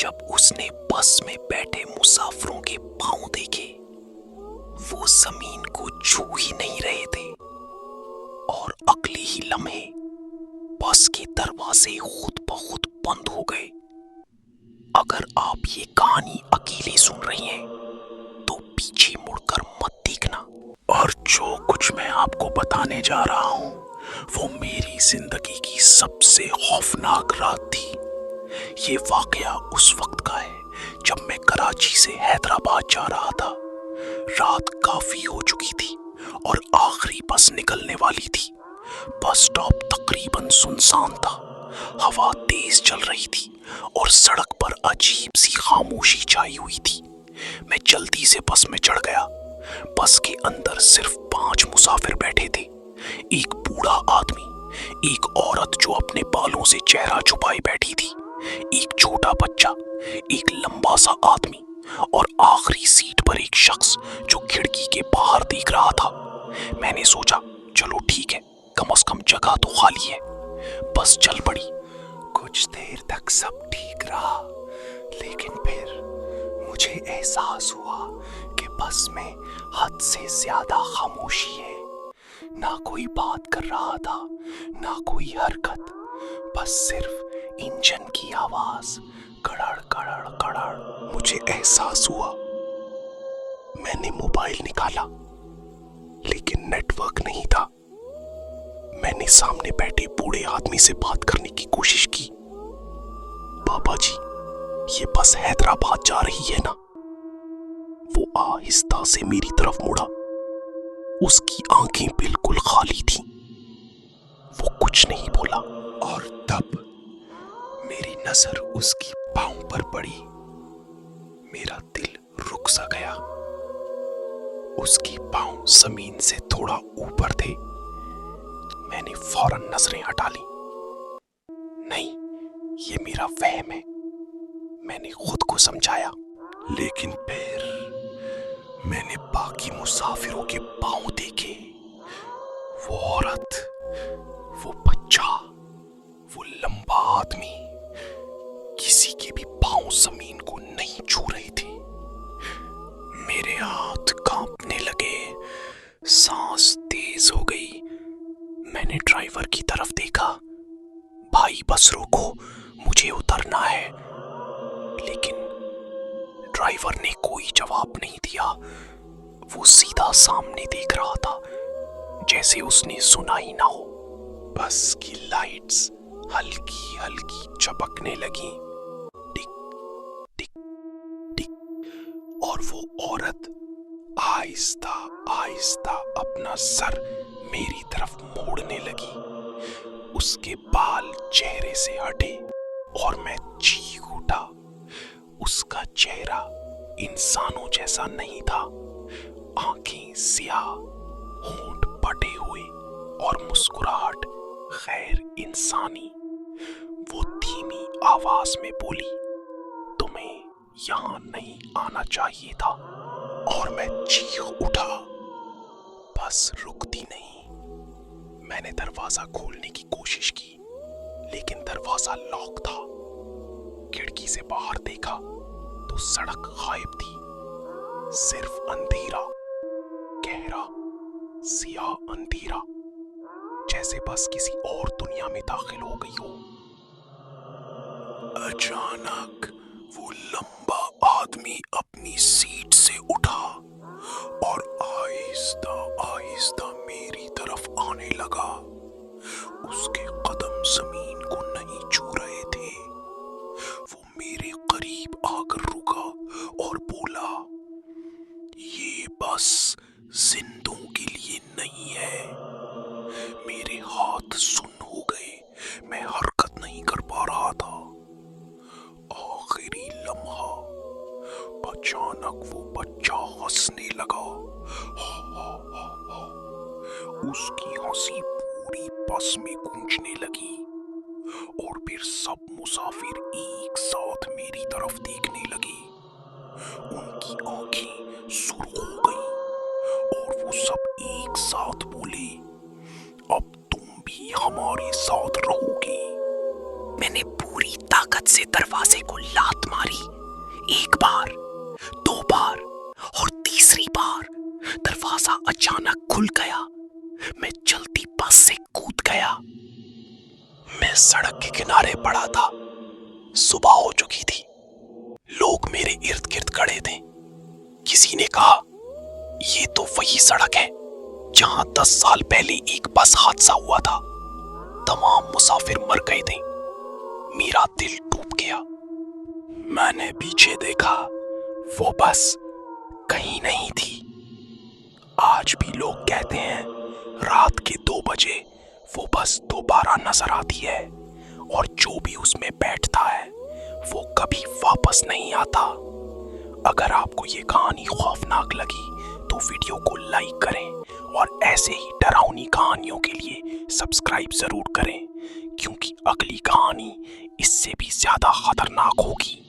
जब उसने बस में बैठे मुसाफिरों के पांव देखे, वो जमीन को छू ही नहीं रहे थे और अगले ही लम्हे बस के दरवाजे खुद ब खुद बंद हो गए। अगर आप ये कहानी अकेले सुन रही हैं तो पीछे मुड़कर मत देखना। और जो कुछ मैं आपको बताने जा रहा हूं वो मेरी जिंदगी की सबसे खौफनाक रात थी। ये वाकया उस वक्त का है जब मैं कराची से हैदराबाद जा रहा था। रात काफी हो चुकी थी और आखिरी बस निकलने वाली थी। बस स्टॉप तकरीबन सुनसान था, हवा तेज चल रही थी और सड़क पर अजीब सी खामोशी छाई हुई थी। मैं जल्दी से बस में चढ़ गया। बस के अंदर सिर्फ 5 मुसाफिर बैठे थे। एक बूढ़ा आदमी, एक औरत जो अपने बालों से चेहरा छुपाए बैठी थी, एक छोटा बच्चा, एक लंबा सा आदमी और आखिरी सीट पर एक शख्स जो खिड़की के बाहर देख रहा था। मैंने सोचा चलो ठीक है, कम से कम जगह तो खाली है। बस चल पड़ी। कुछ देर तक सब ठीक रहा, लेकिन फिर मुझे एहसास हुआ कि बस में हद से ज्यादा खामोशी है। ना कोई बात कर रहा था, ना कोई हरकत, बस सिर्फ इंजन की आवाज, कड़ड़ कड़ड़ कड़ड़। मुझे एहसास हुआ। मैंने मोबाइल निकाला, लेकिन नेटवर्क नहीं था। मैंने सामने बैठे बूढ़े आदमी से बात करने की कोशिश की। बाबा जी, ये बस हैदराबाद जा रही है ना? वो आहिस्ता से मेरी तरफ मुड़ा। उसकी आंखें बिल्कुल खाली थीं। वो कुछ नहीं बोला और तब मेरी नजर उसकी पांव पर पड़ी। मेरा दिल रुक सा गया। उसकी पांव जमीन से थोड़ा ऊपर थे। मैंने फौरन नजरें हटा ली। नहीं, ये मेरा वहम है, मैंने खुद को समझाया। लेकिन फिर मैंने बाकी मुसाफिरों के पांव देखे। वो औरत, वो बच्चा, वो लंबा आदमी, किसी के भी पांव जमीन को नहीं छू रहे थे। मेरे हाथ कांपने लगे, सांस तेज हो गई। मैंने ड्राइवर की तरफ देखा। भाई बस रोको, मुझे उतरना है। लेकिन ड्राइवर ने कोई जवाब नहीं दिया। वो सीधा सामने देख रहा था, जैसे उसने सुना ही ना हो। बस की लाइट्स हल्की हल्की चमकने लगी, टिक टिक टिक, और वो औरत आहिस्ता आहिस्ता अपना सर मेरी तरफ मोड़ने लगी। उसके बाल चेहरे से हटे और मैं चीख उठा। उसका चेहरा इंसानों जैसा नहीं था। आंखें स्याह, होंठ फटे हुए और मुस्कुराहट गैर इंसानी। वो धीमी आवाज में बोली, तुम्हें यहां नहीं आना चाहिए था। और मैं चीख उठा। बस रुकती नहीं। मैंने दरवाजा खोलने की कोशिश की, लेकिन दरवाजा लॉक था। खिड़की से बाहर देखा तो सड़क गायब थी। सिर्फ अंधेरा, गहरा सियाह अंधेरा, जैसे बस किसी और दुनिया में दाखिल हो गई हो। अचानक वो लंबा आदमी अपनी सीट से उठा और आहिस्ता आहिस्ता मेरी तरफ आने लगा। उसके कदम जमीन को नहीं छू रहे थे। वो मेरे करीब आकर रुका और बोला, ये बस जिंदों के लिए नहीं है। मेरे हाथ सुन्न हो गए, मैं हरकत नहीं कर पा रहा था। आखिरी लम्हा, अचानक वो बच्चा हंसने लगा। हा, हा, हा, हा। उसकी हंसी पूरी बस में गूंजने लगी और फिर सब मुसाफिर एक साथ मेरी तरफ देखने लगे। उनकी आंखें सुर्ख हो गईं और वो सब एक साथ बोले, अब तुम भी हमारे साथ रहोगे। मैंने पूरी ताकत से दरवाजे को लात मारी। एक बार, दो बार और तीसरी बार दरवाजा अचानक खुल गया। मैं चलती बस से कूद गया। मैं सड़क के किनारे पड़ा था। सुबह हो चुकी थी। लोग मेरे इर्द गिर्द खड़े थे। किसी ने कहा, ये तो वही सड़क है जहां 10 साल पहले एक बस हादसा हुआ था। तमाम मुसाफिर मर गए थे। मेरा दिल टूट गया। मैंने पीछे देखा, वो बस कहीं नहीं थी। आज भी लोग कहते हैं रात के 2 बजे वो बस दोबारा नजर आती है और जो भी उसमें बैठता है वो कभी वापस नहीं आता। अगर आपको ये कहानी खौफनाक लगी तो वीडियो को लाइक करें और ऐसे ही डरावनी कहानियों के लिए सब्सक्राइब जरूर करें, क्योंकि अगली कहानी इससे भी ज्यादा खतरनाक होगी।